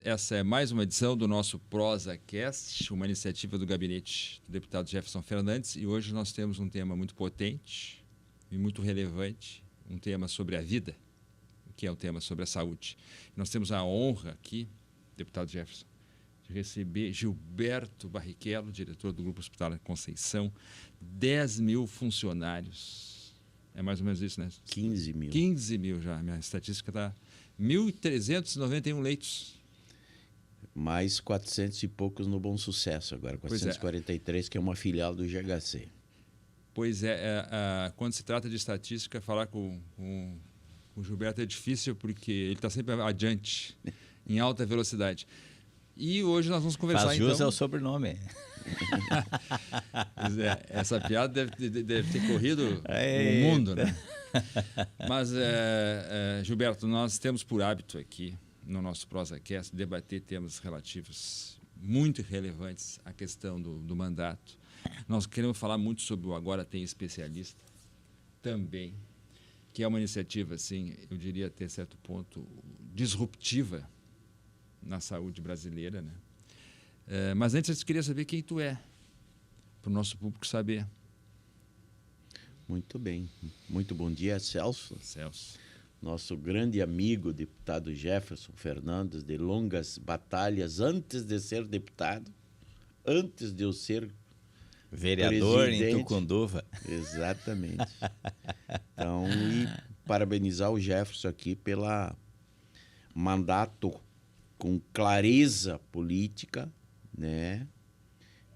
Essa é mais uma edição do nosso ProsaCast, uma iniciativa do gabinete do deputado Jefferson Fernandes, e hoje nós temos um tema muito potente e muito relevante, um tema sobre a vida, que é o tema sobre a saúde. Nós temos a honra aqui, deputado Jefferson, de receber Gilberto Barrichello, diretor do Grupo Hospitalar Conceição, 10 mil funcionários. É mais ou menos isso, né? 15 mil. 15 mil já, minha estatística está 1.391 leitos. Mais 400 e poucos no Bom Sucesso agora, 443, que é uma filial do GHC. Pois é, quando se trata de estatística, falar com o Gilberto é difícil porque ele está sempre adiante, em alta velocidade. E hoje nós vamos conversar, Faz jus então... ao sobrenome. Pois é, essa piada deve ter corrido o mundo, né? Mas, Gilberto, nós temos por hábito aqui, no nosso ProsaCast, debater temas relativos muito relevantes à questão do mandato. Nós queremos falar muito sobre o Agora Tem Especialista também, que é uma iniciativa, assim, eu diria até certo ponto, disruptiva na saúde brasileira, né? Mas antes eu queria saber quem tu é, para o nosso público saber. Muito bem. Muito bom dia, Celso. Nosso grande amigo, deputado Jefferson Fernandes, de longas batalhas antes de ser deputado, antes de eu ser vereador presidente. Em Tucunduva. Exatamente. Então, e parabenizar o Jefferson aqui pela mandato com clareza política, né?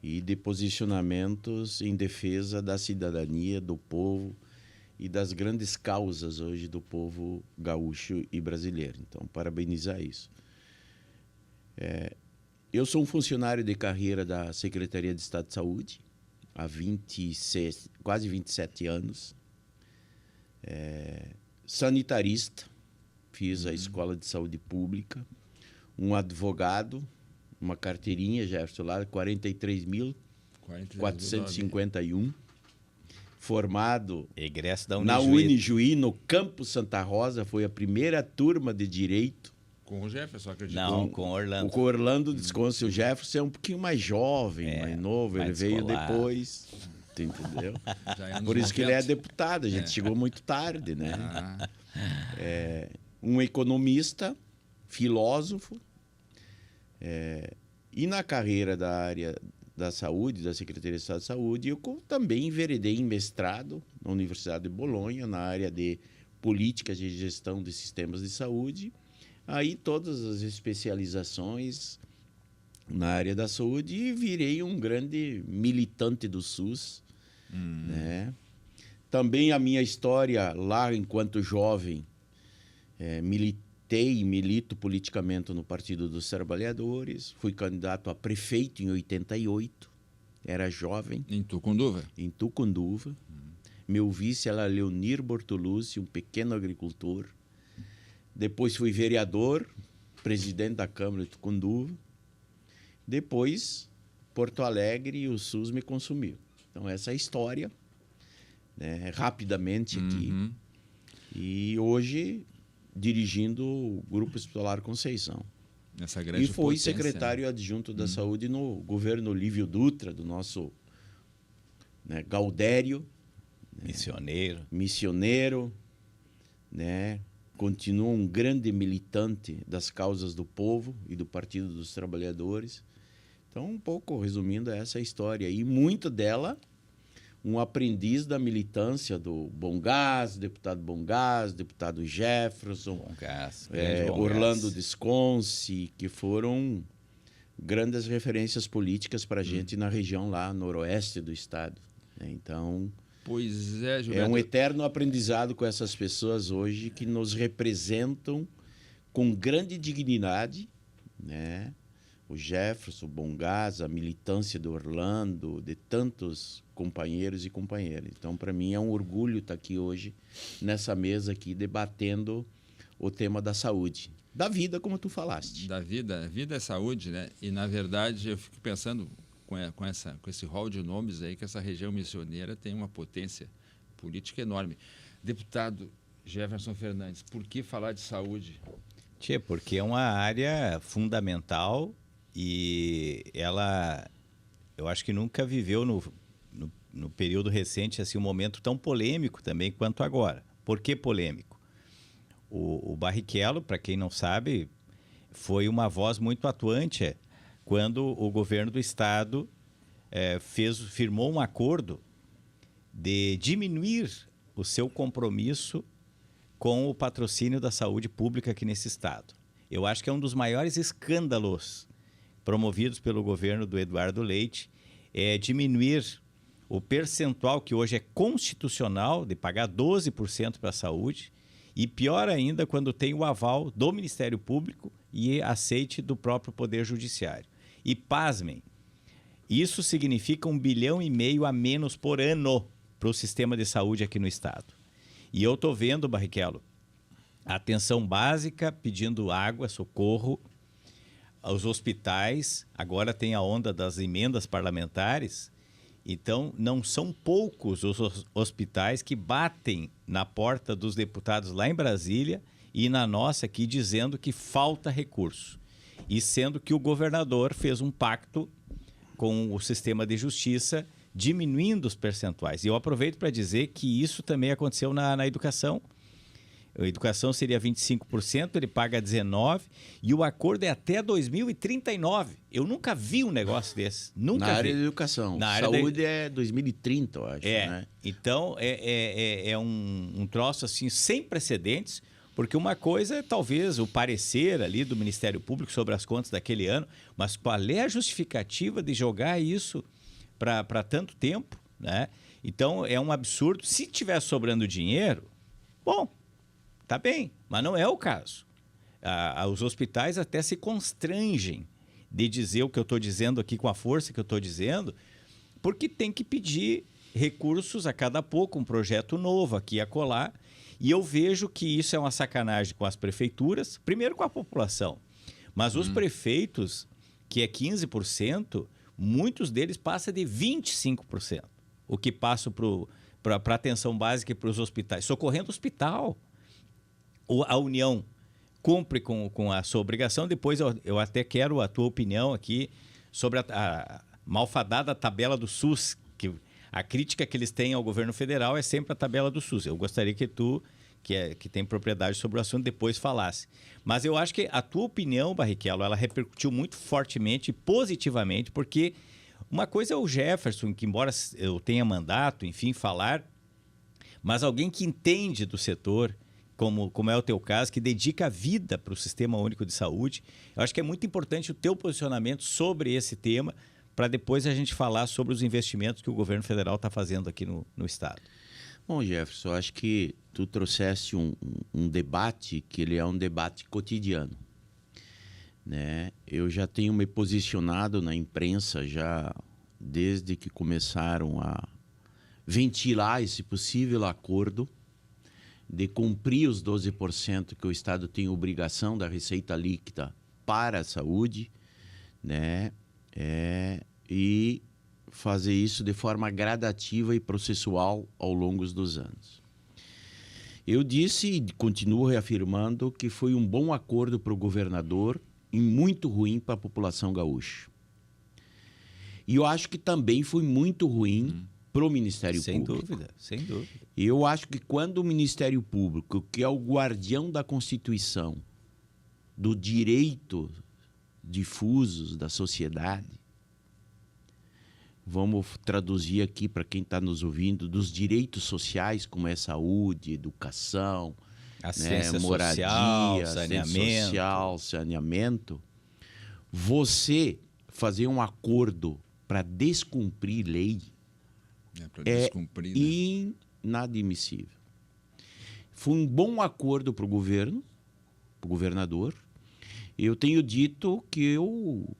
E de posicionamentos em defesa da cidadania, do povo e das grandes causas hoje do povo gaúcho e brasileiro. Então, parabenizar isso. Eu sou um funcionário de carreira da Secretaria de Estado de Saúde há quase 27 anos. Sanitarista, fiz a Escola de Saúde Pública, um advogado, uma carteirinha, Jefferson, lá, 43.451. Formado egresso da na Unijuí, no Campo Santa Rosa, foi a primeira turma de Direito. Com o Jefferson, acredito. Não, com o Orlando. Com o Orlando Desconce. O Jefferson é um pouquinho mais jovem, mais novo, mais ele veio descolado. depois, tu entendeu? Já é Por isso que ele é deputado, a gente chegou muito tarde, né? Um economista, filósofo, e na carreira da área da saúde, da Secretaria de Estado de Saúde, eu também enveredei em mestrado na Universidade de Bolonha, na área de políticas de gestão de sistemas de saúde. Aí todas as especializações na área da saúde e virei um grande militante do SUS. Né? Também a minha história lá enquanto jovem, militei e milito politicamente no Partido dos Trabalhadores, fui candidato a prefeito em 88, era jovem. Em Tucunduva? Em Tucunduva. Meu vice era Leonir Bortolucci, um pequeno agricultor. Depois fui vereador, presidente da Câmara de Tucunduva. Depois, Porto Alegre e o SUS me consumiu. Então, essa é a história, né, rapidamente aqui. E hoje, dirigindo o Grupo Hospitalar Conceição. Essa grande e foi potência, secretário adjunto da Saúde no governo Lívio Dutra, do nosso, né, Gaudério. Missioneiro, né? Continua um grande militante das causas do povo e do Partido dos Trabalhadores. Então, um pouco resumindo essa história. E muito dela, um aprendiz da militância do Bongás, deputado Jefferson, Orlando Desconce, que foram grandes referências políticas para a gente na região lá, noroeste do estado. Então... Pois é, Gilberto. É um eterno aprendizado com essas pessoas hoje que nos representam com grande dignidade, né? O Jefferson, o Bongás, a militância do Orlando, de tantos companheiros e companheiras. Então, para mim, é um orgulho estar aqui hoje, nessa mesa aqui, debatendo o tema da saúde. Da vida, como tu falaste. Da vida. A vida é saúde, né? E, na verdade, eu fico pensando... Com esse rol de nomes aí, que essa região missioneira tem uma potência política enorme. Deputado Jefferson Fernandes, por que falar de saúde Porque é uma área fundamental e ela, eu acho que nunca viveu no período recente assim, um momento tão polêmico também quanto agora. Por que polêmico? O Barrichello, para quem não sabe, foi uma voz muito atuante quando o governo do estado firmou um acordo de diminuir o seu compromisso com o patrocínio da saúde pública aqui nesse estado. Eu acho que é um dos maiores escândalos promovidos pelo governo do Eduardo Leite, é diminuir o percentual que hoje é constitucional de pagar 12% para a saúde, e pior ainda quando tem o aval do Ministério Público e aceite do próprio Poder Judiciário. E pasmem, isso significa 1,5 bilhão a menos por ano para o sistema de saúde aqui no estado. E eu estou vendo, Barrichello, a atenção básica pedindo água, socorro, os hospitais, agora tem a onda das emendas parlamentares, então não são poucos os hospitais que batem na porta dos deputados lá em Brasília e na nossa aqui dizendo que falta recurso. E sendo que o governador fez um pacto com o sistema de justiça diminuindo os percentuais. E eu aproveito para dizer que isso também aconteceu na educação. A educação seria 25%, ele paga 19%, e o acordo é até 2039. Eu nunca vi um negócio desse. Nunca vi. Na área da educação. Na saúde é 2030, eu acho. Né? Então, é um troço assim, sem precedentes, porque uma coisa é talvez o parecer ali do Ministério Público sobre as contas daquele ano, mas qual é a justificativa de jogar isso para tanto tempo, né? Então, é um absurdo. Se tiver sobrando dinheiro, bom, tá bem, mas não é o caso. Os hospitais até se constrangem de dizer o que eu estou dizendo aqui com a força que eu estou dizendo, porque tem que pedir recursos a cada pouco, um projeto novo aqui e acolá, e eu vejo que isso é uma sacanagem com as prefeituras, primeiro com a população, mas os prefeitos, que é 15%, muitos deles passam de 25%, o que passa para a atenção básica e para os hospitais, socorrendo o hospital. A União cumpre com a sua obrigação. Depois eu até quero a tua opinião aqui sobre a malfadada tabela do SUS, que a crítica que eles têm ao governo federal é sempre a tabela do SUS. Eu gostaria que tu, que tem propriedade sobre o assunto, depois falasse. Mas eu acho que a tua opinião, Barrichello, ela repercutiu muito fortemente e positivamente, porque uma coisa é o Jefferson, que embora eu tenha mandato, enfim, falar, mas alguém que entende do setor, como é o teu caso, que dedica a vida para o Sistema Único de Saúde. Eu acho que é muito importante o teu posicionamento sobre esse tema, para depois a gente falar sobre os investimentos que o governo federal está fazendo aqui no estado. Bom, Jefferson, eu acho que tu trouxeste um debate que ele é um debate cotidiano, né? Eu já tenho me posicionado na imprensa já desde que começaram a ventilar esse possível acordo de cumprir os 12% que o Estado tem obrigação da receita líquida para a saúde, né? E fazer isso de forma gradativa e processual ao longo dos anos. Eu disse e continuo reafirmando que foi um bom acordo para o governador e muito ruim para a população gaúcha. E eu acho que também foi muito ruim para o Ministério Público. Sem dúvida. E eu acho que quando o Ministério Público, que é o guardião da Constituição, do direito difusos da sociedade, vamos traduzir aqui para quem está nos ouvindo, dos direitos sociais, como é saúde, educação, assistência moradia, social, saneamento, você fazer um acordo para descumprir lei é inadmissível. Foi um bom acordo para o governo, para o governador. Eu tenho dito que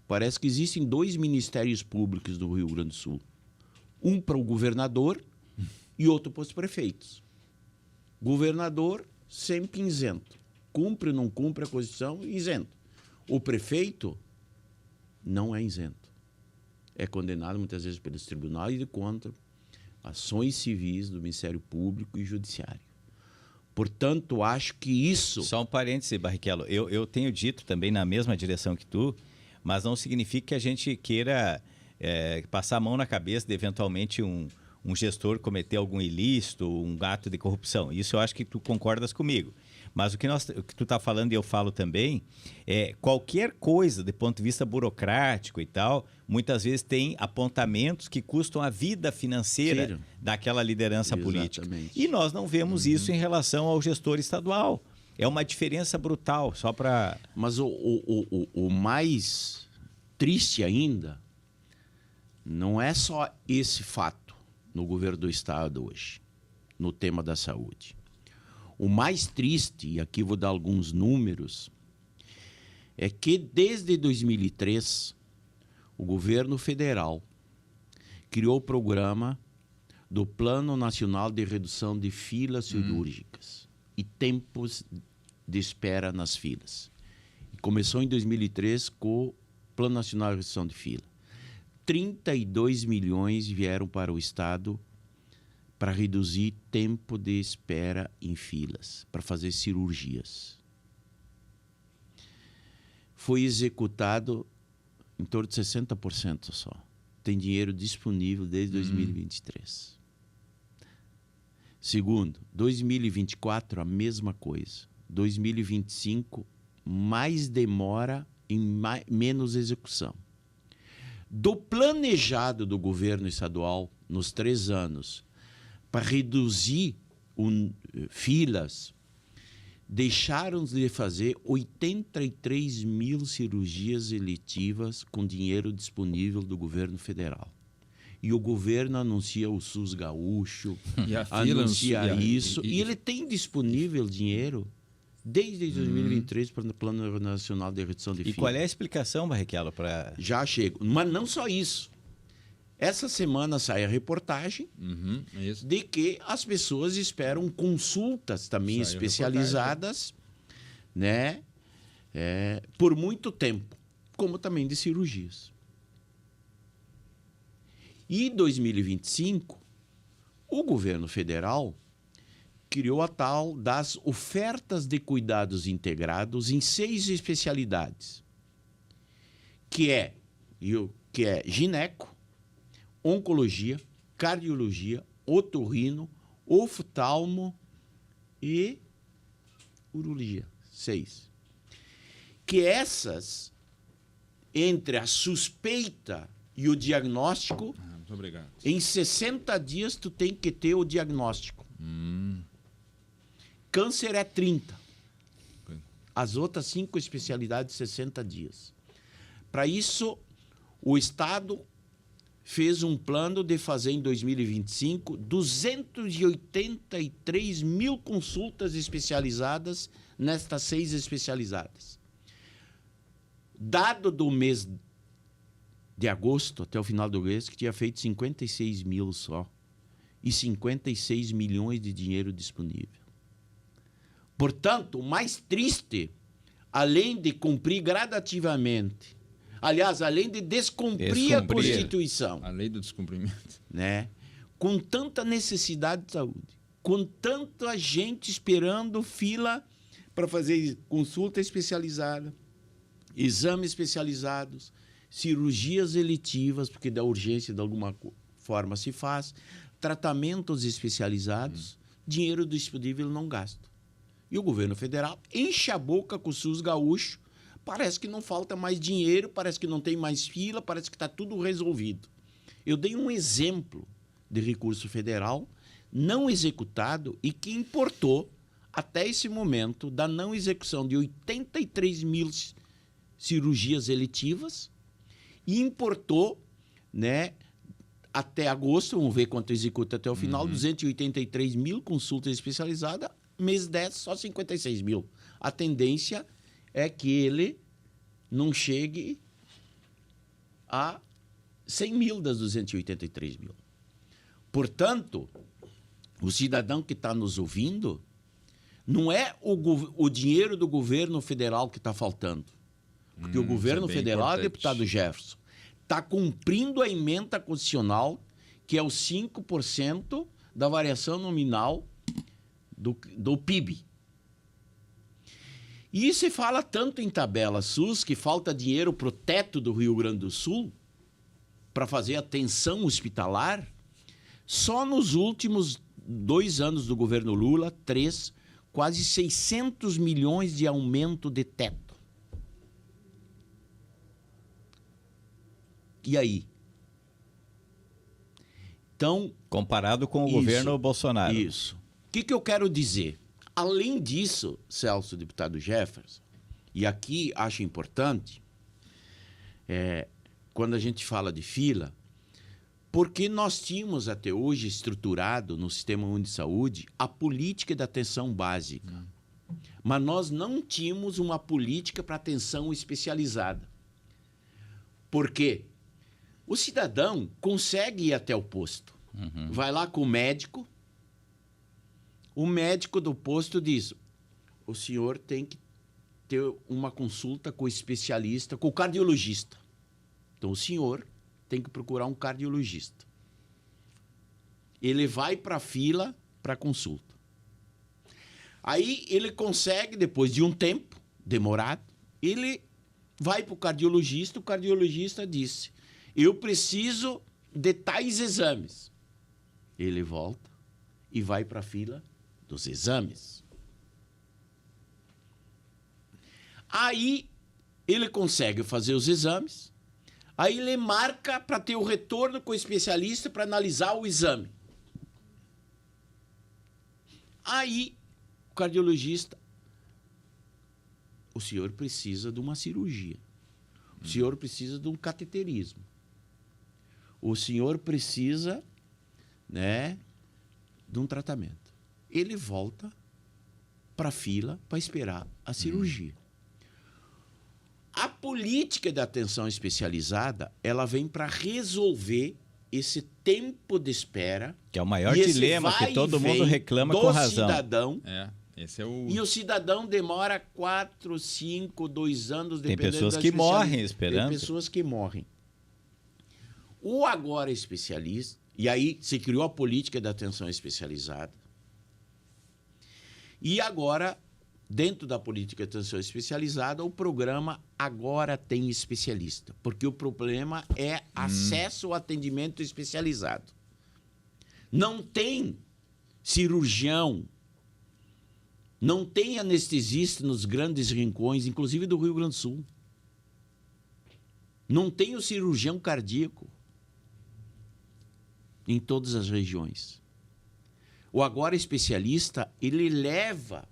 parece que existem 2 ministérios públicos do Rio Grande do Sul. Um para o governador e outro para os prefeitos. Governador sempre isento. Cumpre ou não cumpre a Constituição, isento. O prefeito não é isento. É condenado muitas vezes pelos tribunais de contas, ações civis do Ministério Público e Judiciário. Portanto, acho que isso... Só um parêntese, Barrichello. Eu tenho dito também na mesma direção que tu, mas não significa que a gente queira passar a mão na cabeça de eventualmente um gestor cometer algum ilícito, um ato de corrupção. Isso eu acho que tu concordas comigo. Mas o que tu está falando e eu falo também, qualquer coisa do ponto de vista burocrático e tal, muitas vezes tem apontamentos que custam a vida financeira daquela liderança política. E nós não vemos isso em relação ao gestor estadual. É uma diferença brutal, só para... Mas o mais triste ainda não é só esse fato no governo do estado hoje, no tema da saúde. O mais triste, e aqui vou dar alguns números, é que desde 2003, o governo federal criou o programa do Plano Nacional de Redução de Filas Cirúrgicas e tempos de espera nas filas. E começou em 2003 com o Plano Nacional de Redução de Fila. 32 milhões vieram para o estado para reduzir tempo de espera em filas, para fazer cirurgias. Foi executado em torno de 60% só. Tem dinheiro disponível desde 2023. Segundo, 2024, a mesma coisa. 2025, mais demora e menos execução. Do planejado do governo estadual, nos 3 anos, para reduzir filas, deixaram de fazer 83 mil cirurgias eletivas com dinheiro disponível do governo federal. E o governo anuncia o SUS gaúcho, anuncia isso, e ele tem disponível dinheiro desde 2023 para o Plano Nacional de Redução de Filas. E qual é a explicação, Barrichello, para... Já chego. Mas não só isso. Essa semana sai a reportagem de que as pessoas esperam consultas também especializadas, né, por muito tempo, como também de cirurgias. E em 2025, o governo federal criou a tal das ofertas de cuidados integrados em 6 especialidades, que é gineco, oncologia, cardiologia, otorrino, oftalmo e urologia. 6. Que essas, entre a suspeita e o diagnóstico, muito obrigado. Em 60 dias tu tem que ter o diagnóstico. Câncer é 30. As outras 5 especialidades, 60 dias. Para isso, o Estado fez um plano de fazer em 2025 283 mil consultas especializadas nestas 6 especializadas. Dado do mês de agosto até o final do mês, que tinha feito 56 mil só, e 56 milhões de dinheiro disponível. Portanto, o mais triste, além de cumprir gradativamente, aliás, além de descumprir a Constituição. A lei do descumprimento. Né? Com tanta necessidade de saúde, com tanta gente esperando fila para fazer consulta especializada, exames especializados, cirurgias eletivas, porque da urgência de alguma forma se faz, tratamentos especializados, dinheiro disponível não gasto. E o governo federal enche a boca com o SUS gaúcho. Parece que não falta mais dinheiro, parece que não tem mais fila, parece que está tudo resolvido. Eu dei um exemplo de recurso federal não executado e que importou, até esse momento, da não execução de 83 mil cirurgias eletivas e importou, né, até agosto, vamos ver quanto executa até o final, 283 mil consultas especializadas, mês 10, só 56 mil. A tendência é que ele não chegue a 100 mil das 283 mil. Portanto, o cidadão que está nos ouvindo, não é o dinheiro do governo federal que está faltando. Porque o governo federal, deputado Jefferson, está cumprindo a emenda constitucional, que é os 5% da variação nominal, do PIB. E se fala tanto em tabela SUS que falta dinheiro para o teto do Rio Grande do Sul para fazer atenção hospitalar. Só nos últimos 2 anos do governo Lula, 3, quase 600 milhões de aumento de teto. E aí? Então, comparado com o governo Bolsonaro. Isso. O que eu quero dizer? Além disso, Celso, deputado Jefferson, e aqui acho importante, quando a gente fala de fila, porque nós tínhamos até hoje estruturado no Sistema Único de Saúde a política da atenção básica. Mas nós não tínhamos uma política para atenção especializada. Por quê? O cidadão consegue ir até o posto. Vai lá com o médico do posto diz: o senhor tem que ter uma consulta com o especialista, com o cardiologista. Então, o senhor tem que procurar um cardiologista. Ele vai para a fila para consulta. Aí ele consegue, depois de um tempo demorado, ele vai para o cardiologista disse: eu preciso de tais exames. Ele volta e vai para a fila dos exames. Aí ele consegue fazer os exames, aí ele marca para ter o retorno com o especialista para analisar o exame. Aí o cardiologista: o senhor precisa de uma cirurgia, o senhor precisa de um cateterismo, o senhor precisa, de um tratamento. Ele volta para a fila para esperar a cirurgia. A política de atenção especializada, ela vem para resolver esse tempo de espera. Que é o maior dilema que todo mundo reclama com razão. Cidadão. Esse é o... E o cidadão demora 4, 5, 2 anos, dependendo da Tem pessoas que morrem esperando. Tem pessoas que morrem. O agora especialista, e aí se criou a política de atenção especializada. E agora, dentro da política de atenção especializada, o programa agora tem especialista, porque o problema é acesso ao atendimento especializado. Não tem cirurgião, não tem anestesista nos grandes rincões, inclusive do Rio Grande do Sul. Não tem o cirurgião cardíaco em todas as regiões. O agora especialista, ele leva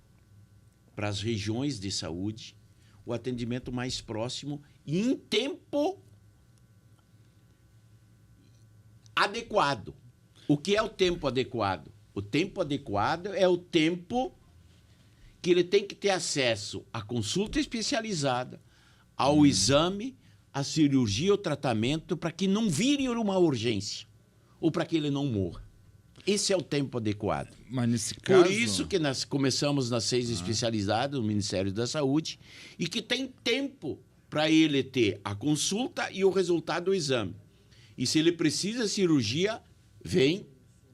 para as regiões de saúde o atendimento mais próximo e em tempo adequado. O que é o tempo adequado? O tempo adequado é o tempo que ele tem que ter acesso à consulta especializada, ao exame, à cirurgia, ao tratamento, para que não vire uma urgência ou para que ele não morra. Esse é o tempo adequado. Mas nesse caso... Por isso que nós começamos nas 6 especializadas do Ministério da Saúde e que tem tempo para ele ter a consulta e o resultado do exame. E se ele precisa de cirurgia, vem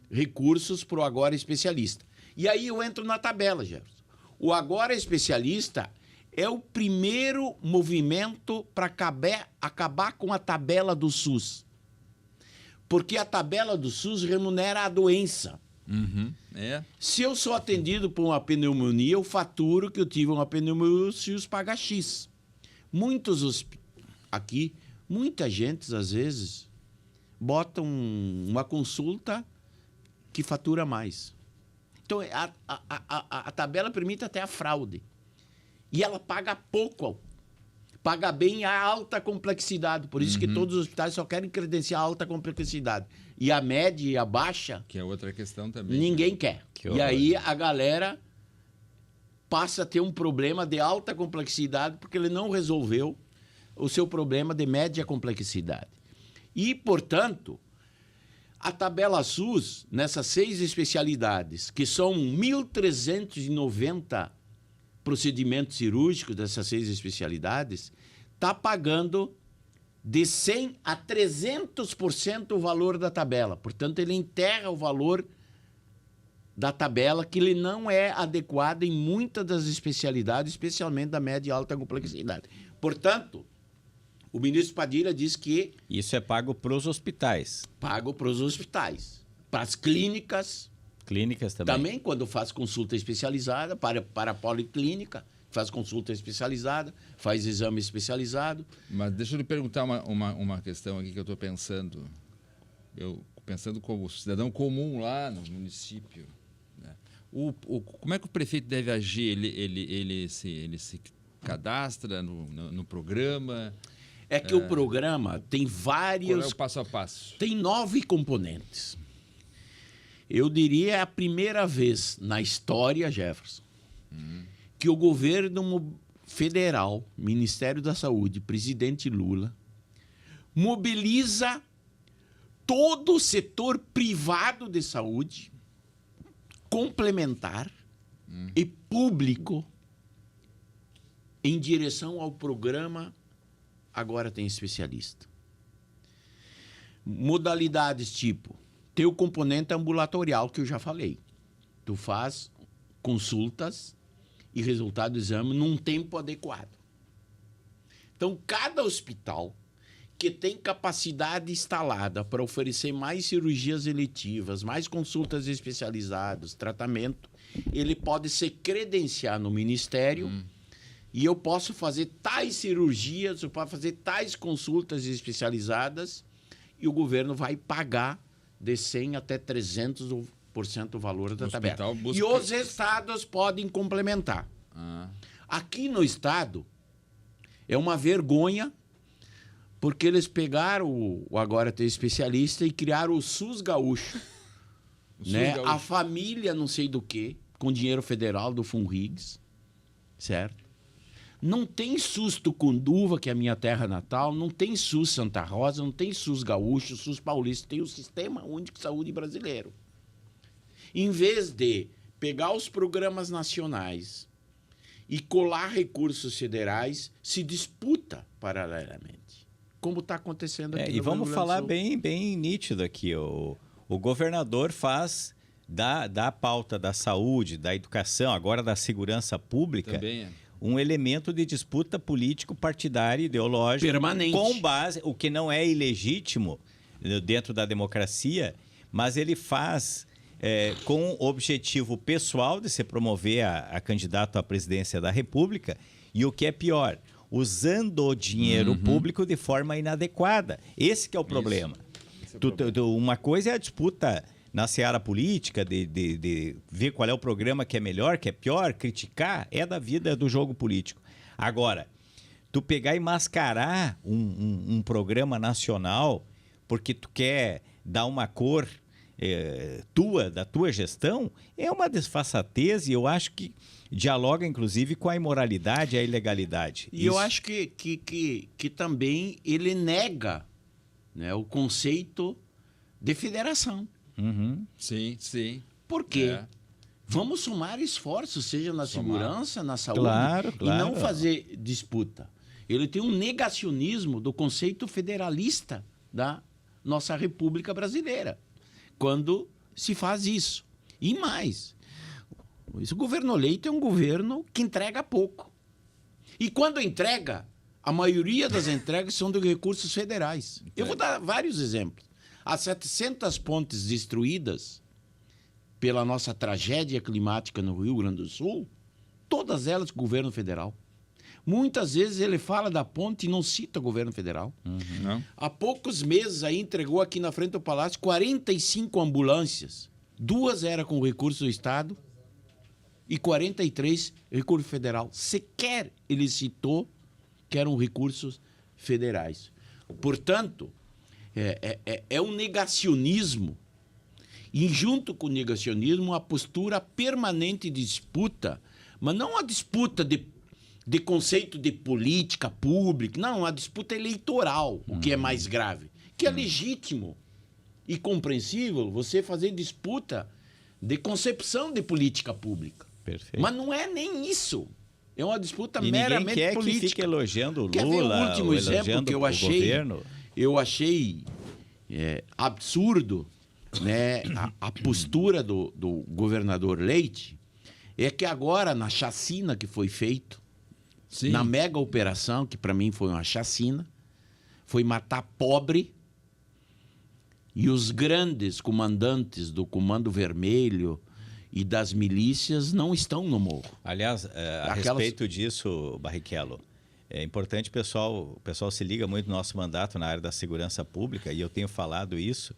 recursos para o agora especialista. E aí eu entro na tabela, Jefferson. O agora especialista é o primeiro movimento para acabar com a tabela do SUS. Porque a tabela do SUS remunera a doença. Se eu sou atendido por uma pneumonia, eu faturo que eu tive uma pneumonia, o SUS paga X. Muita gente, às vezes, bota uma consulta que fatura mais. Então, a tabela permite até a fraude. E ela paga pouco. Paga bem a alta complexidade. Por isso que todos os hospitais só querem credenciar a alta complexidade. E a média e a baixa... Que é outra questão também. Ninguém quer. E aí a galera passa a ter um problema de alta complexidade porque ele não resolveu o seu problema de média complexidade. E, portanto, a tabela SUS, nessas 6 especialidades, que são 1.390 procedimentos cirúrgicos dessas 6 especialidades, está pagando de 100% a 300% o valor da tabela. Portanto, ele enterra o valor da tabela, que ele não é adequado em muitas das especialidades, especialmente da média e alta complexidade. Portanto, o ministro Padilha diz que... Isso é pago para os hospitais. Pago para os hospitais. Para as clínicas. Clínicas também. Também, quando faz consulta especializada, para a policlínica, faz consulta especializada, faz exame especializado. Mas deixa eu lhe perguntar uma questão aqui que eu estou pensando. Eu pensando como cidadão comum lá no município. Né? Como é que o prefeito deve agir? Ele se cadastra no programa? É que o programa tem vários... Qual é o passo a passo? Tem 9 componentes. Eu diria é a primeira vez na história, Jefferson, que o governo federal, Ministério da Saúde, presidente Lula, mobiliza todo o setor privado de saúde, complementar e público, em direção ao programa Agora Tem Especialista. Modalidades tipo, tem o componente ambulatorial que eu já falei. Tu faz consultas e resultado do exame num tempo adequado. Então, cada hospital que tem capacidade instalada para oferecer mais cirurgias eletivas, mais consultas especializadas, tratamento, ele pode se credenciar no Ministério e eu posso fazer tais cirurgias, eu posso fazer tais consultas especializadas e o governo vai pagar de 100% até 300% o valor da tabela. E os estados podem complementar. Aqui no estado, é uma vergonha, porque eles pegaram o Agora Tem Especialista e criaram o SUS Gaúcho. Né? Gaúcho. A família não sei do quê, com dinheiro federal do Funrigs, certo? Não tem SUS Tucunduva, que é a minha terra natal, não tem SUS Santa Rosa, não tem SUS Gaúcho, SUS Paulista, tem o Sistema Único de Saúde Brasileiro. Em vez de pegar os programas nacionais e colar recursos federais, se disputa paralelamente, como está acontecendo aqui no Rio Grande do Sul. E vamos falar bem nítido aqui, o governador faz da pauta da saúde, da educação, agora da segurança pública... Também um elemento de disputa político-partidária, ideológica, permanente, com base, o que não é ilegítimo dentro da democracia, mas ele faz com o objetivo pessoal de se promover a candidato à presidência da República, e o que é pior, usando o dinheiro público de forma inadequada. Esse que é o problema. Uma coisa é a disputa na seara política, de ver qual é o programa que é melhor, que é pior, criticar, é da vida do jogo político. Agora, tu pegar e mascarar um programa nacional porque tu quer dar uma cor da tua gestão, é uma desfaçatez, e eu acho que dialoga, inclusive, com a imoralidade e a ilegalidade. E eu acho que também ele nega, né, o conceito de federação. Sim. Por quê? Vamos somar esforços, seja na segurança, na saúde, claro. E não fazer disputa. Ele tem um negacionismo do conceito federalista da nossa República Brasileira, quando se faz isso. E mais, o governo eleito é um governo que entrega pouco. E quando entrega, a maioria das entregas são de recursos federais. Eu vou dar vários exemplos. As 700 pontes destruídas pela nossa tragédia climática no Rio Grande do Sul, todas elas com o governo federal. Muitas vezes ele fala da ponte e não cita o governo federal. Há poucos meses aí entregou aqui na frente do Palácio 45 ambulâncias. 2 eram com recurso do Estado e 43 recurso federal. Sequer ele citou que eram recursos federais. Portanto, é um negacionismo, e junto com o negacionismo, uma postura permanente de disputa, mas não uma disputa de conceito de política pública, não, uma disputa eleitoral, o que é mais grave, que é legítimo e compreensível você fazer disputa de concepção de política pública. Perfeito. Mas não é nem isso. É uma disputa e meramente quer política. Que fique elogiando o Lula, quer ver o último exemplo que eu achei? Governo? Eu achei absurdo, né, a postura do governador Leite é que agora, na chacina que foi feito, Sim. na mega operação, que para mim foi uma chacina, foi matar pobre, e os grandes comandantes do Comando Vermelho e das milícias não estão no morro. Aliás, a respeito disso, Barrichello, é importante o pessoal se liga muito no nosso mandato na área da segurança pública, e eu tenho falado isso.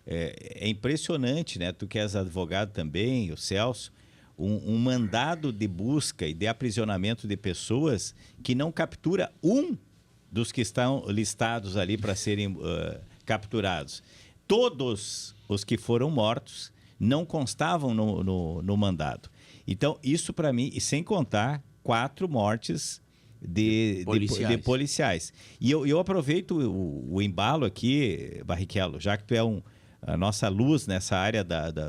É impressionante, né? Tu que és advogado também, o Celso, um mandado de busca e de aprisionamento de pessoas que não captura um dos que estão listados ali para serem capturados. Todos os que foram mortos não constavam no mandado. Então, isso para mim, e sem contar 4 mortes de policiais. E eu aproveito o embalo aqui, Barrichello, já que tu é a nossa luz nessa área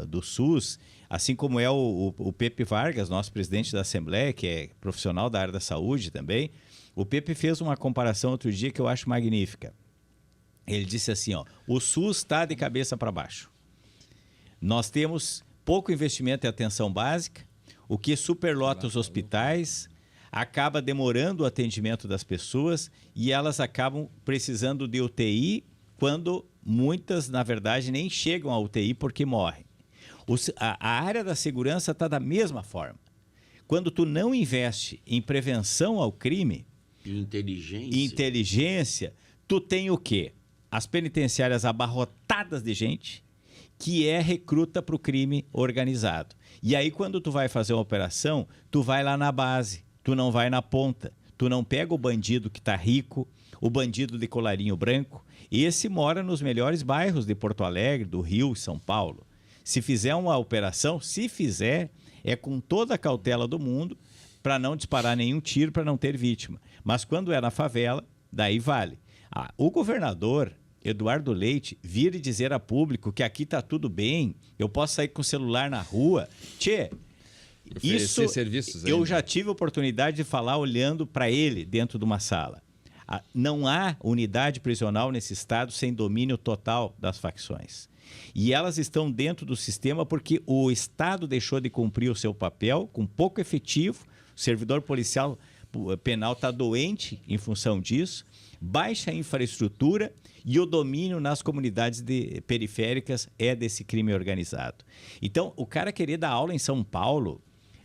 do SUS, assim como é o Pepe Vargas, nosso presidente da Assembleia, que é profissional da área da saúde também. O Pepe fez uma comparação outro dia que eu acho magnífica. Ele disse assim, ó, o SUS está de cabeça para baixo. Nós temos pouco investimento em atenção básica, o que superlota os hospitais, acaba demorando o atendimento das pessoas e elas acabam precisando de UTI quando muitas, na verdade, nem chegam à UTI porque morrem. A área da segurança está da mesma forma. Quando tu não investe em prevenção ao crime, inteligência, tu tem o quê? As penitenciárias abarrotadas de gente que recruta para o crime organizado. E aí, quando tu vai fazer uma operação, tu vai lá na base, tu não vai na ponta. Tu não pega o bandido que está rico, o bandido de colarinho branco. Esse mora nos melhores bairros de Porto Alegre, do Rio e São Paulo. Se fizer uma operação, é com toda a cautela do mundo para não disparar nenhum tiro, para não ter vítima. Mas quando é na favela, daí vale. O governador Eduardo Leite vir e dizer a público que aqui está tudo bem, eu posso sair com o celular na rua. Isso eu já tive a oportunidade de falar olhando para ele dentro de uma sala. Não há unidade prisional nesse estado sem domínio total das facções. E elas estão dentro do sistema porque o Estado deixou de cumprir o seu papel com pouco efetivo, o servidor policial penal está doente em função disso, baixa infraestrutura e o domínio nas comunidades periféricas é desse crime organizado. Então, o cara querer dar aula em São Paulo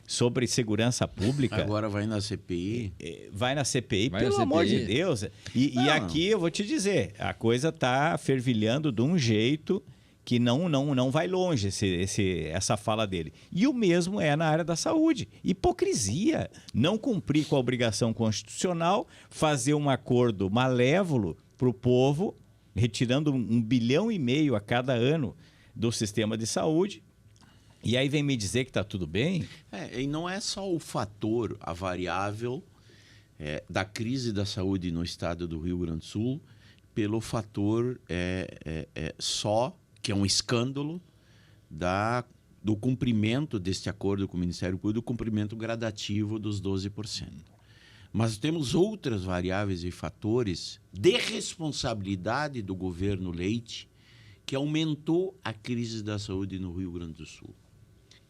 sobre segurança pública... Agora vai na CPI. Vai na CPI, pelo amor de Deus. E aqui eu vou te dizer, a coisa está fervilhando de um jeito que não vai longe essa fala dele. E o mesmo é na área da saúde. Hipocrisia. Não cumprir com a obrigação constitucional, fazer um acordo malévolo para o povo, retirando 1,5 bilhão a cada ano do sistema de saúde. E aí vem me dizer que está tudo bem? E não é só o fator, a variável da crise da saúde no estado do Rio Grande do Sul, pelo fator só, que é um escândalo, do cumprimento deste acordo com o Ministério Público, do cumprimento gradativo dos 12%. Mas temos outras variáveis e fatores de responsabilidade do governo Leite que aumentou a crise da saúde no Rio Grande do Sul.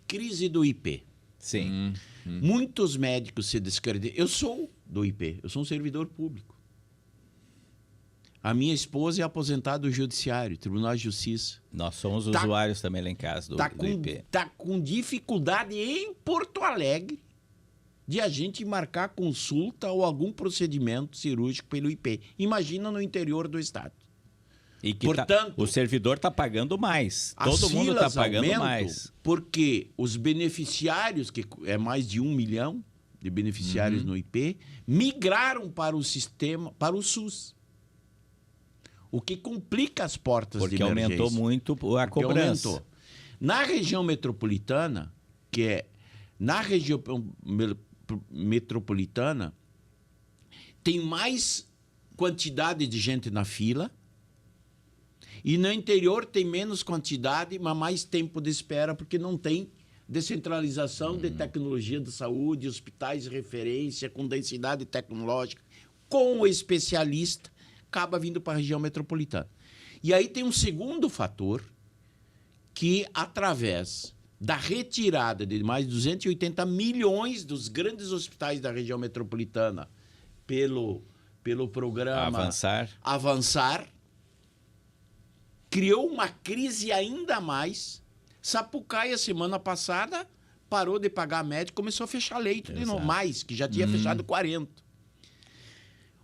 Crise do IP. Sim. Muitos médicos se descreditam. Eu sou do IP, eu sou um servidor público. A minha esposa é aposentada do Judiciário, Tribunal de Justiça. Nós somos usuários também lá em casa do IP. Está com dificuldade em Porto Alegre de a gente marcar consulta ou algum procedimento cirúrgico pelo IP. Imagina no interior do estado. E que portanto, o servidor está pagando mais. Todo mundo está pagando mais. Porque os beneficiários, que é mais de 1 milhão de beneficiários no IP, migraram para o sistema, para o SUS. O que complica as portas de emergência. Porque aumentou muito a cobrança. Aumentou. Na região metropolitana, tem mais quantidade de gente na fila, e no interior tem menos quantidade, mas mais tempo de espera, porque não tem descentralização de tecnologia da saúde, hospitais de referência, com densidade tecnológica, com o especialista, acaba vindo para a região metropolitana. E aí tem um segundo fator, que, através da retirada de mais de 280 milhões dos grandes hospitais da região metropolitana pelo programa Avançar, criou uma crise ainda mais. Sapucaia, semana passada, parou de pagar médico, começou a fechar leito de novo, mais, que já tinha fechado 40.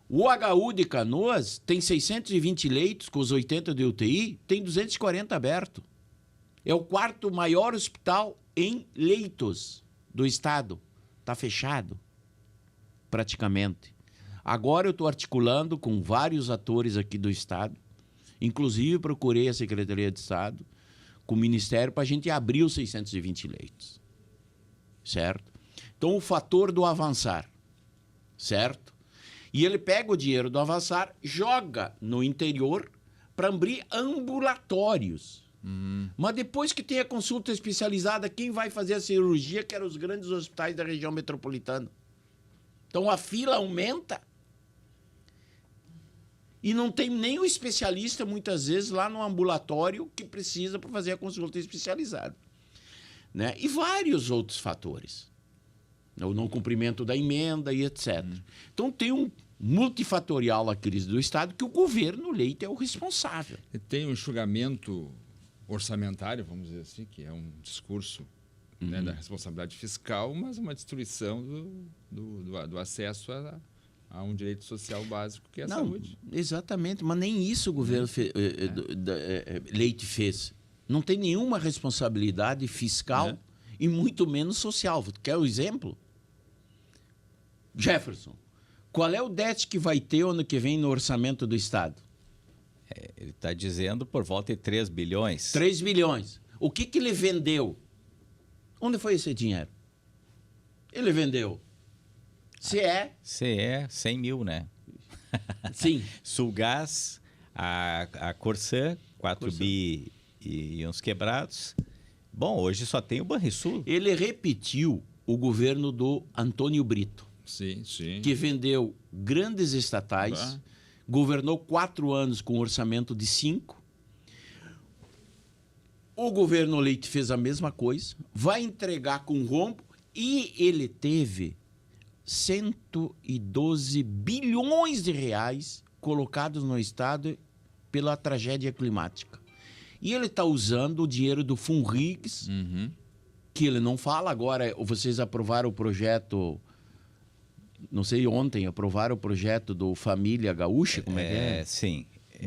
O HU de Canoas tem 620 leitos, com os 80 de UTI, tem 240 aberto. É o quarto maior hospital em leitos do estado. Está fechado, praticamente. Agora eu estou articulando com vários atores aqui do estado, inclusive procurei a Secretaria de Estado, com o Ministério, para a gente abrir os 620 leitos. Certo? Então, o fator do Avançar, certo? E ele pega o dinheiro do Avançar, joga no interior para abrir ambulatórios. Mas depois que tem a consulta especializada, quem vai fazer a cirurgia, que eram os grandes hospitais da região metropolitana? Então, a fila aumenta e não tem nem o especialista, muitas vezes, lá no ambulatório que precisa para fazer a consulta especializada. Né? E vários outros fatores. O não cumprimento da emenda e etc. Então, tem um multifatorial a crise do Estado que o governo Leite é o responsável. E tem um enxugamento orçamentário, vamos dizer assim, que é um discurso né, da responsabilidade fiscal, mas uma destruição do acesso a um direito social básico, que é a saúde. Exatamente, mas nem isso o governo Leite fez. Não tem nenhuma responsabilidade fiscal e muito menos social. Quer o exemplo? Jefferson, qual é o déficit que vai ter ano que vem no orçamento do Estado? Ele está dizendo por volta de 3 bilhões. 3 bilhões. O que ele vendeu? Onde foi esse dinheiro? Ele vendeu CE, 100 mil, né? Sim. Sulgás, a Corsã, 4 bi e uns quebrados. Bom, hoje só tem o Banrisul. Ele repetiu o governo do Antônio Brito. Sim, sim. Que vendeu grandes estatais, governou 4 anos com um orçamento de 5. O governo Leite fez a mesma coisa, vai entregar com rombo e ele teve 112 bilhões de reais colocados no Estado pela tragédia climática. E ele está usando o dinheiro do Funrigs, que ele não fala. Agora, vocês aprovaram o projeto, não sei, ontem aprovaram o projeto do Família Gaúcha, como é que é? Sim.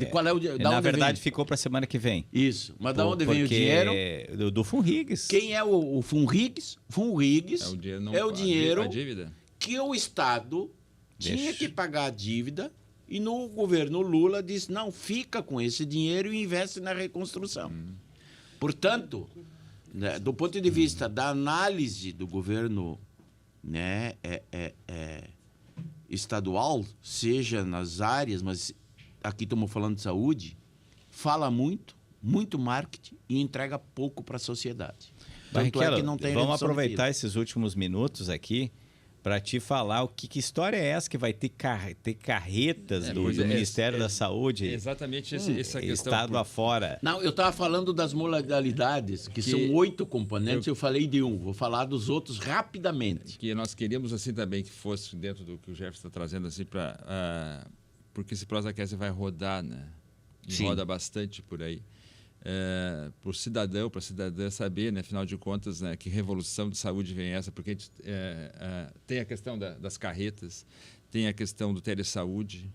Qual é o, na verdade, ficou para a semana que vem. Isso. Mas da onde vem o dinheiro? Do Funrigs. Quem é o Funrigs? Funrigs é o dinheiro a dívida que o Estado tinha que pagar a dívida e no governo Lula disse, não, fica com esse dinheiro e investe na reconstrução. Portanto, né, do ponto de vista da análise do governo né, estadual, seja nas áreas, mas aqui estamos falando de saúde, fala muito marketing e entrega pouco para a sociedade. Tanto é que não tem vamos aproveitar esses últimos minutos aqui para te falar que história é essa que vai ter carretas do Ministério da Saúde. Exatamente essa questão. Estado afora. Não, eu estava falando das modalidades, que são 8 componentes, eu falei de um, vou falar dos outros rapidamente. Que nós queríamos assim também que fosse dentro do que o Jefferson está trazendo assim para porque esse ProsaCast vai rodar, né? E roda bastante por aí. Para o cidadão, para a cidadã saber, né, afinal de contas, né, que revolução de saúde vem essa, porque a gente, tem a questão das carretas, tem a questão do telesaúde,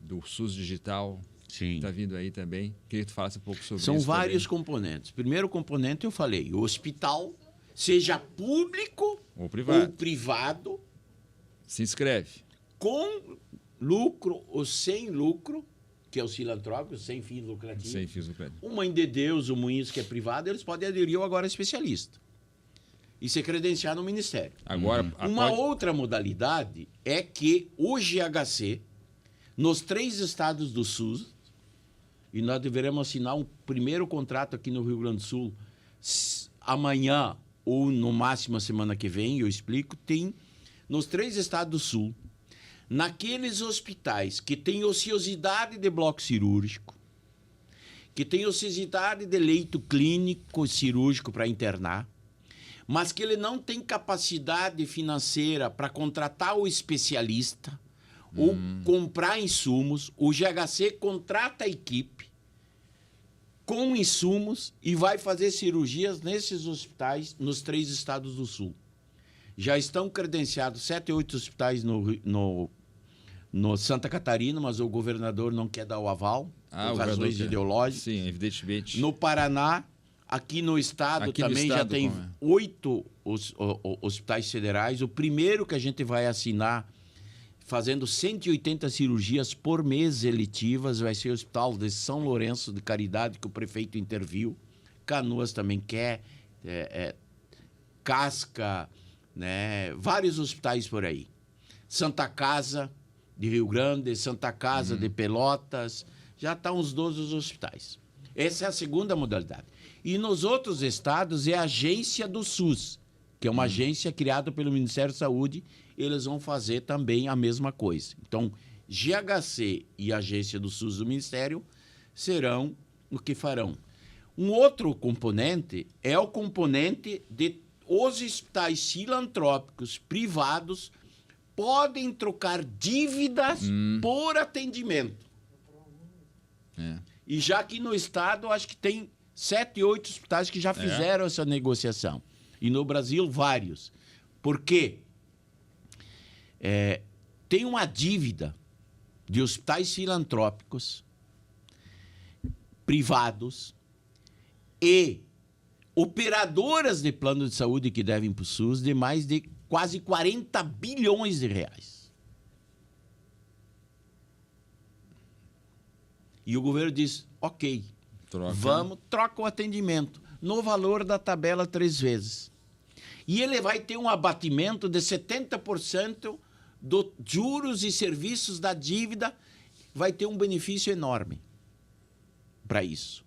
do SUS digital, que está vindo aí também. Queria que tu falasse um pouco sobre isso. São vários componentes. Primeiro componente eu falei, o hospital, seja público ou privado, se inscreve. Com lucro ou sem lucro, que é o filantrópico, sem fins lucrativos. Sem fins lucrativos. O Mãe de Deus, o Moinhos, que é privado, eles podem aderir ao Agora Especialista e se credenciar no Ministério. Agora, uma outra modalidade é que o GHC, nos 3 estados do SUS, e nós deveremos assinar um primeiro contrato aqui no Rio Grande do Sul amanhã ou no máximo a semana que vem, eu explico, tem nos 3 estados do Sul, naqueles hospitais que têm ociosidade de bloco cirúrgico, que tem ociosidade de leito clínico cirúrgico para internar, mas que ele não tem capacidade financeira para contratar o especialista ou comprar insumos, o GHC contrata a equipe com insumos e vai fazer cirurgias nesses hospitais nos 3 estados do Sul. Já estão credenciados 7 ou 8 hospitais no Santa Catarina, mas o governador não quer dar o aval, por razões ideológicas. Sim, evidentemente. No Paraná, aqui no estado também já tem 8 hospitais federais. O primeiro que a gente vai assinar, fazendo 180 cirurgias por mês eletivas, vai ser o Hospital de São Lourenço de Caridade, que o prefeito interviu. Canoas também quer, Casca, né? Vários hospitais por aí. Santa Casa de Rio Grande, Santa Casa de Pelotas, já estão uns 12 hospitais. Essa é a segunda modalidade. E nos outros estados é a agência do SUS, que é uma agência criada pelo Ministério da Saúde. Eles vão fazer também a mesma coisa. Então, GHC e a agência do SUS do Ministério serão o que farão. Um outro componente é o componente de os hospitais filantrópicos privados podem trocar dívidas por atendimento. E já aqui no estado, acho que tem 7, 8 hospitais que já fizeram essa negociação. E no Brasil, vários. Por quê? Tem uma dívida de hospitais filantrópicos privados e operadoras de plano de saúde que devem para o SUS de mais de quase 40 bilhões de reais. E o governo diz, ok, troca o atendimento no valor da tabela 3 vezes. E ele vai ter um abatimento de 70% dos juros e serviços da dívida, vai ter um benefício enorme para isso.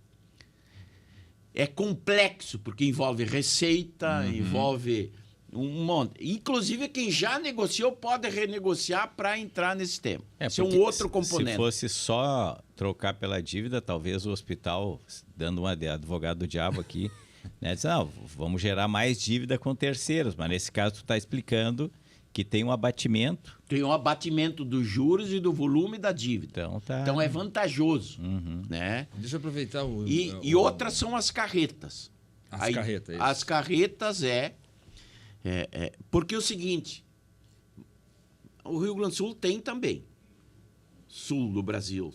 É complexo, porque envolve receita, envolve um monte. Inclusive, quem já negociou pode renegociar para entrar nesse tema. Esse é um outro componente. Se fosse só trocar pela dívida, talvez o hospital, dando uma de advogado do diabo aqui, né, diz, não, vamos gerar mais dívida com terceiros. Mas nesse caso, tu está explicando que tem um abatimento. Tem um abatimento dos juros e do volume da dívida. Então é vantajoso. Né? Deixa eu aproveitar E outras são as carretas. As carretas porque é o seguinte, o Rio Grande do Sul tem também, sul do Brasil,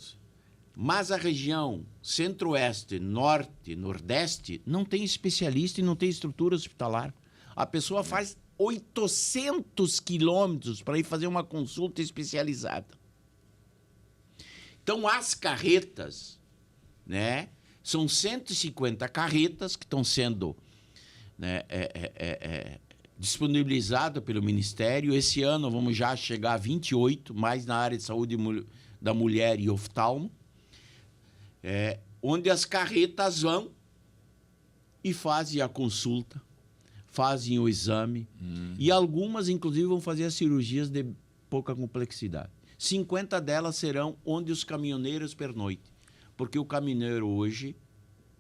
mas a região centro-oeste, norte, nordeste, não tem especialista e não tem estrutura hospitalar. A pessoa faz 800 quilômetros para ir fazer uma consulta especializada. Então, as carretas, né, são 150 carretas que estão sendo, né, disponibilizadas pelo Ministério. Esse ano vamos já chegar a 28, mais na área de saúde da mulher e oftalmo, onde as carretas vão e fazem a consulta, fazem o exame, e algumas, inclusive, vão fazer as cirurgias de pouca complexidade. 50 delas serão onde os caminhoneiros pernoitem, porque o caminhoneiro hoje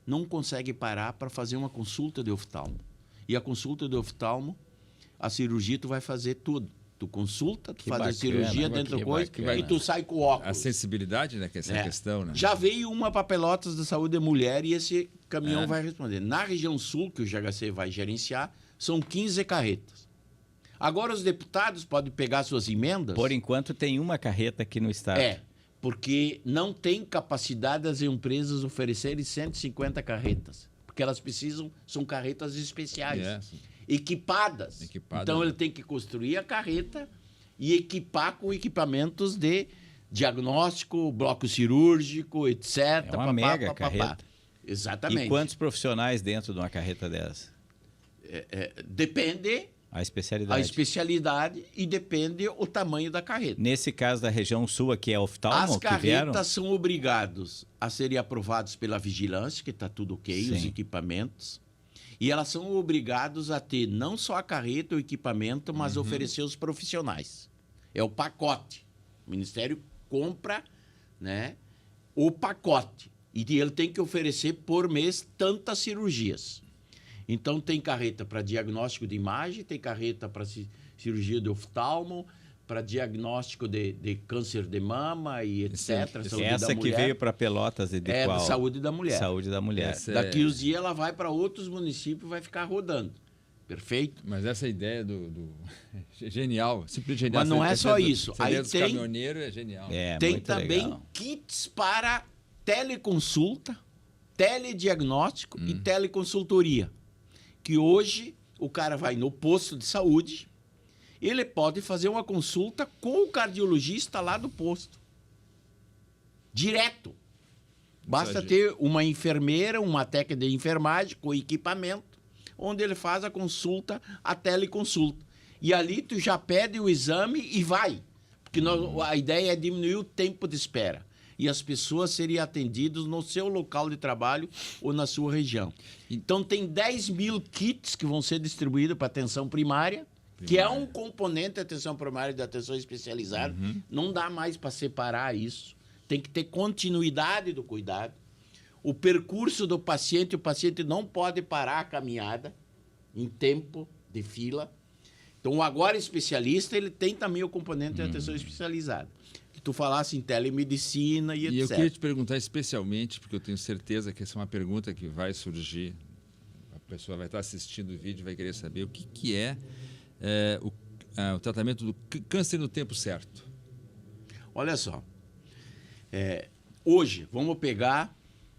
não consegue parar para fazer uma consulta de oftalmo. E a consulta de oftalmo, a cirurgia tu vai fazer tudo. Tu consulta, tu faz a cirurgia dentro da coisa e tu sai com óculos. A sensibilidade, né, que essa é a questão, né? Já veio uma para Pelotas da Saúde da Mulher e esse caminhão vai responder. Na região sul, que o GHC vai gerenciar, são 15 carretas. Agora os deputados podem pegar suas emendas. Por enquanto tem uma carreta aqui no estado. Porque não tem capacidade das empresas oferecerem 150 carretas. Porque elas precisam, são carretas especiais, equipadas. Então ele tem que construir a carreta e equipar com equipamentos de diagnóstico, bloco cirúrgico, etc. É uma mega carreta. Exatamente. E quantos profissionais dentro de uma carreta dessa? Depende a especialidade e depende o tamanho da carreta. Nesse caso da região sul aqui é oftalmo que vieram? As carretas são obrigados a serem aprovados pela vigilância, que está tudo ok, os equipamentos. E elas são obrigados a ter não só a carreta, o equipamento, mas oferecer os profissionais. É o pacote. O Ministério compra, né, o pacote. E ele tem que oferecer por mês tantas cirurgias. Então, tem carreta para diagnóstico de imagem, tem carreta para cirurgia de oftalmo, para diagnóstico de câncer de mama e etc. Essa que veio para Pelotas e de qual? É, saúde da mulher. Saúde da mulher. Daqui uns dias ela vai para outros municípios e vai ficar rodando. Perfeito? Mas essa ideia genial, simplesmente genial. Mas não é só isso. Aí tem caminhoneiro é genial. Tem também kits para teleconsulta, telediagnóstico e teleconsultoria. Que hoje o cara vai no posto de saúde, ele pode fazer uma consulta com o cardiologista lá do posto. Direto. Basta ter uma enfermeira, uma técnica de enfermagem com equipamento, onde ele faz a consulta, a teleconsulta. E ali tu já pede o exame e vai. Porque a ideia é diminuir o tempo de espera. E as pessoas seriam atendidas no seu local de trabalho ou na sua região. Então, tem 10 mil kits que vão ser distribuídos para atenção primária, que é um componente da atenção primária e da atenção especializada. Não dá mais para separar isso. Tem que ter continuidade do cuidado. O percurso do paciente, o paciente não pode parar a caminhada em tempo de fila. Então, o agora especialista, ele tem também o componente de atenção especializada. Que tu falasse em telemedicina e etc. E eu queria te perguntar especialmente, porque eu tenho certeza que essa é uma pergunta que vai surgir. A pessoa vai estar assistindo o vídeo e vai querer saber o que é o tratamento do câncer no tempo certo. Olha só. Hoje, vamos pegar...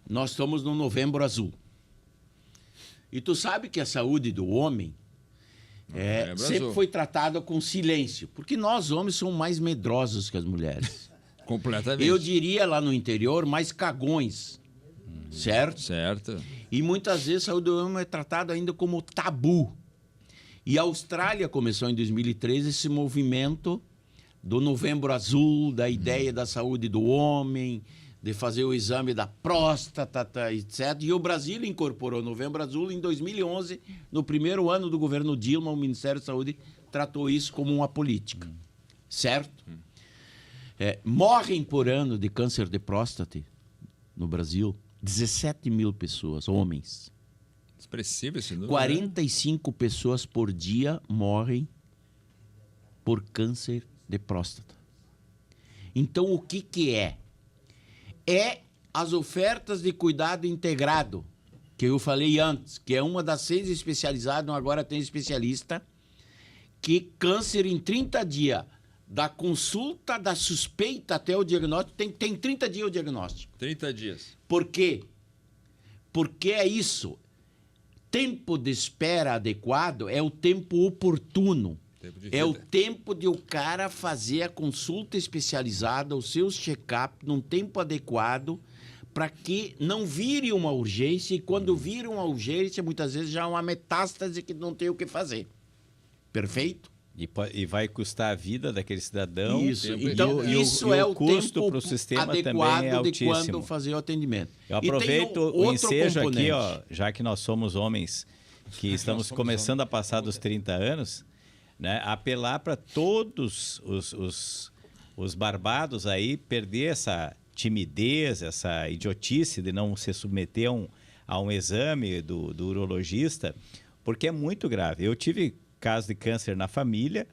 Nós estamos no Novembro Azul. E tu sabe que a saúde do homem sempre foi tratada com silêncio. Porque nós, homens, somos mais medrosos que as mulheres. Completamente. Eu diria lá no interior, mais cagões. Certo? Certo. E muitas vezes a saúde do homem é tratada ainda como tabu. E a Austrália começou em 2013 esse movimento do Novembro Azul, da ideia da saúde do homem, de fazer o exame da próstata, etc. E o Brasil incorporou o Novembro Azul em 2011, no primeiro ano do governo Dilma, o Ministério da Saúde tratou isso como uma política. Certo? Morrem por ano de câncer de próstata no Brasil 17 mil pessoas, homens. Expressivo esse número. 45 pessoas por dia morrem por câncer de próstata. Então, o que é? É as ofertas de cuidado integrado, que eu falei antes, que é uma das 6 especializadas, agora tem especialista, que câncer em 30 dias, da consulta, da suspeita até o diagnóstico, tem 30 dias o diagnóstico. 30 dias. Por quê? Porque é isso. Tempo de espera adequado é o tempo oportuno. É o tempo de o cara fazer a consulta especializada, os seus check-up, num tempo adequado, para que não vire uma urgência, e quando vira uma urgência, muitas vezes já é uma metástase que não tem o que fazer. Perfeito? E vai custar a vida daquele cidadão. Isso. Então, isso é o custo para o sistema também é altíssimo. De quando fazer o atendimento. Eu aproveito o ensejo aqui, já que nós somos homens que estamos começando a passar dos 30 anos, né, apelar para todos os barbados aí perder essa timidez, essa idiotice de não se submeter a um exame do urologista, porque é muito grave. Eu tive caso de câncer na família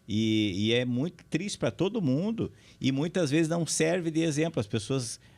e é muito triste para todo mundo e muitas vezes não serve de exemplo.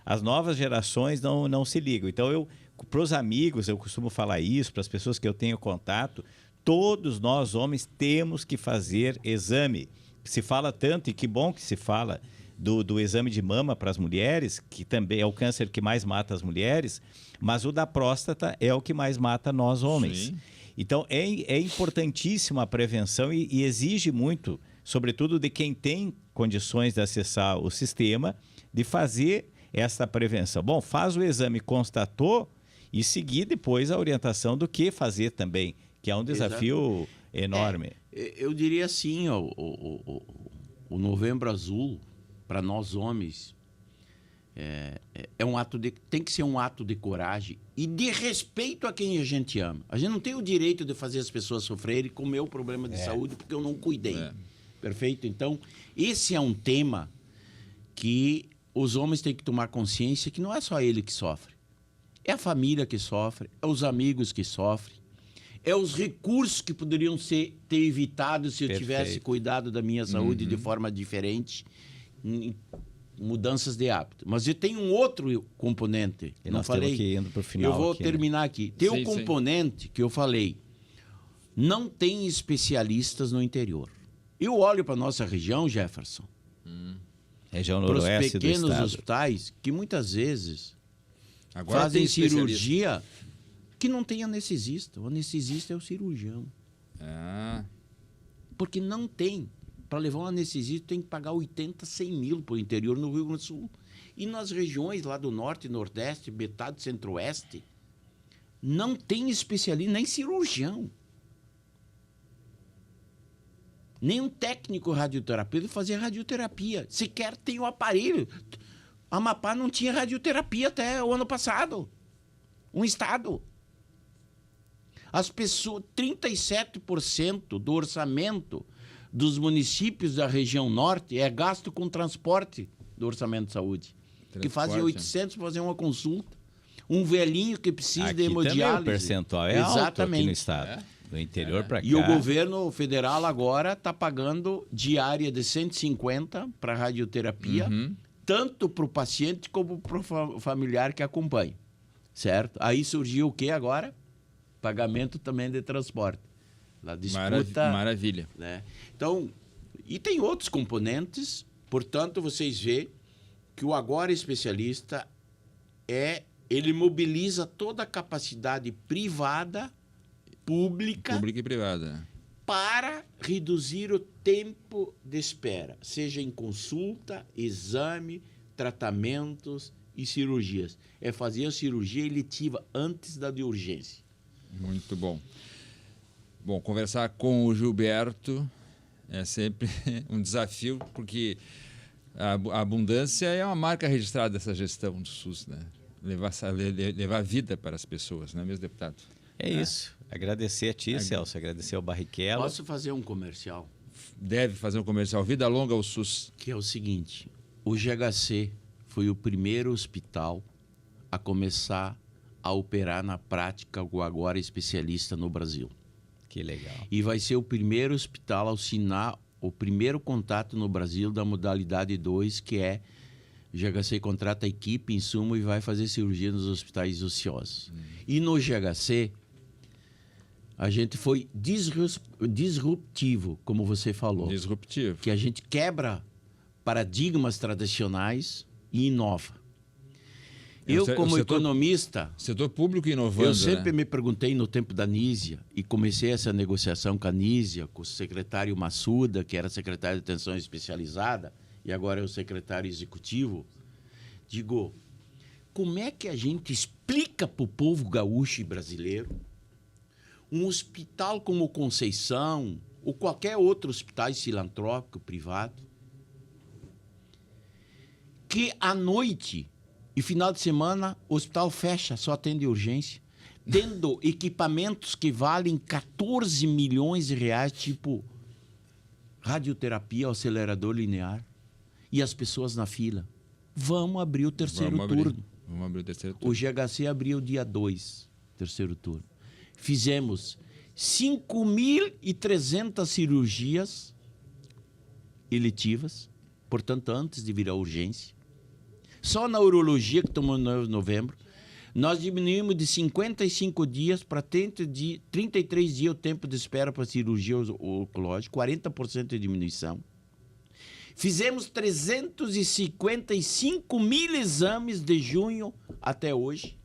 As novas gerações não se ligam. Então, para os amigos, eu costumo falar isso, para as pessoas que eu tenho contato, todos nós, homens, temos que fazer exame. Se fala tanto, e que bom que se fala, do exame de mama para as mulheres, que também é o câncer que mais mata as mulheres, mas o da próstata é o que mais mata nós, homens. Sim. Então, é importantíssima a prevenção e exige muito, sobretudo de quem tem condições de acessar o sistema, de fazer essa prevenção. Bom, faz o exame, constatou, e seguir depois a orientação do que fazer também, que é um desafio enorme. Eu diria assim, o Novembro Azul, para nós homens, tem que ser um ato de coragem e de respeito a quem a gente ama. A gente não tem o direito de fazer as pessoas sofrerem com o meu problema de saúde porque eu não cuidei. Perfeito? Então, esse é um tema que os homens têm que tomar consciência que não é só ele que sofre. É a família que sofre, é os amigos que sofrem, é os recursos que poderiam ter evitado se eu tivesse cuidado da minha saúde de forma diferente, mudanças de hábito. Mas eu tenho um outro componente. E nós estamos aqui indo para o final. Eu vou aqui, terminar aqui. Tem um componente que eu falei. Não tem especialistas no interior. Eu olho para a nossa região, Jefferson. Região noroeste do estado. Para os pequenos hospitais que muitas vezes Agora fazem cirurgia que não tem anestesista. O anestesista é o cirurgião. Porque não tem. Para levar um anestesista tem que pagar 80, 100 mil para o interior no Rio Grande do Sul. E nas regiões lá do norte, nordeste, metade centro-oeste, não tem especialista, nem cirurgião. Nem um técnico radioterapeuta fazia radioterapia. Sequer tem o aparelho. Amapá não tinha radioterapia até o ano passado. Um estado. As pessoas, 37% do orçamento dos municípios da região norte é gasto com transporte do orçamento de saúde. Que fazem 800 para fazer uma consulta. Um velhinho que precisa de hemodiálise. O percentual é alto aqui no estado. Do interior para cá. E o governo federal agora está pagando diária de 150 para radioterapia, tanto para o paciente como para o familiar que acompanha. Certo? Aí surgiu o que agora? Pagamento também de transporte. A disputa, maravilha. Né? Então, e tem outros componentes, portanto, vocês veem que o agora especialista ele mobiliza toda a capacidade privada, pública e privada, para reduzir o tempo de espera, seja em consulta, exame, tratamentos e cirurgias. É fazer a cirurgia eletiva antes da de urgência. Muito bom. Bom, conversar com o Gilberto é sempre um desafio, porque a abundância é uma marca registrada dessa gestão do SUS, né? Levar vida para as pessoas, não é mesmo, deputado? É isso. Agradecer a ti, Celso, agradecer ao Barrichello. Posso fazer um comercial? Deve fazer um comercial. Vida longa ao SUS. Que é o seguinte, o GHC foi o primeiro hospital a começar a operar na prática o agora especialista no Brasil. Que legal. E vai ser o primeiro hospital a assinar o primeiro contato no Brasil da modalidade 2, que é o GHC contrata a equipe, insumo e vai fazer cirurgia nos hospitais ociosos. E no GHC, a gente foi disruptivo, como você falou. Disruptivo. Que a gente quebra paradigmas tradicionais e inova. Eu, como economista... Setor público inovando, eu sempre me perguntei no tempo da Nísia, e comecei essa negociação com a Nísia, com o secretário Massuda, que era secretário de atenção especializada, e agora é o secretário executivo. Digo, como é que a gente explica para o povo gaúcho e brasileiro um hospital como o Conceição, ou qualquer outro hospital filantrópico, privado, que à noite e final de semana o hospital fecha, só atende urgência, tendo equipamentos que valem 14 milhões de reais, tipo radioterapia, acelerador linear, e as pessoas na fila. Vamos abrir o terceiro turno. Vamos abrir o terceiro turno. O GHC abriu dia 2, terceiro turno. Fizemos 5.300 cirurgias eletivas, portanto, antes de vir a urgência. Só na urologia, que tomou em novembro, nós diminuímos de 55 dias para 33 dias o tempo de espera para cirurgia oncológica, 40% de diminuição. Fizemos 355 mil exames de junho até hoje.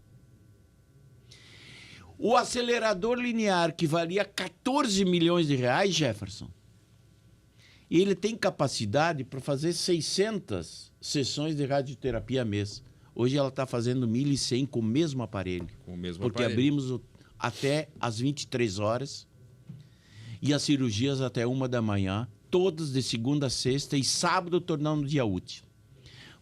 O acelerador linear, que valia 14 milhões de reais, Jefferson, ele tem capacidade para fazer 600 sessões de radioterapia mês. Hoje ela está fazendo 1.100 com o mesmo aparelho. Porque abrimos até às 23 horas e as cirurgias até 1 da manhã, todas de segunda a sexta e sábado tornando dia útil.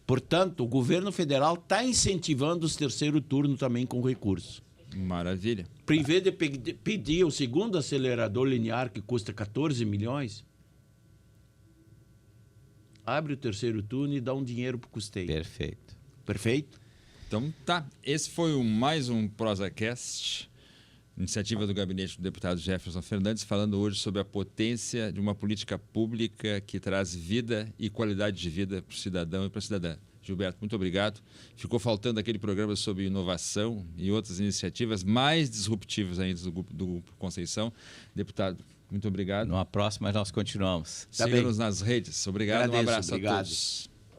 Portanto, o governo federal está incentivando os terceiro turno também com recursos. Maravilha. Em vez de pedir o segundo acelerador linear, que custa 14 milhões, abre o terceiro turno e dá um dinheiro para o custeio. Perfeito. Perfeito? Então tá, esse foi mais um ProsaCast, iniciativa do gabinete do deputado Jefferson Fernandes, falando hoje sobre a potência de uma política pública que traz vida e qualidade de vida para o cidadão e para a cidadã. Gilberto, muito obrigado. Ficou faltando aquele programa sobre inovação e outras iniciativas mais disruptivas ainda do Grupo Conceição. Deputado, muito obrigado. Numa próxima nós continuamos. Siga-nos nas redes. Obrigado, Agradeço, um abraço obrigado. a todos.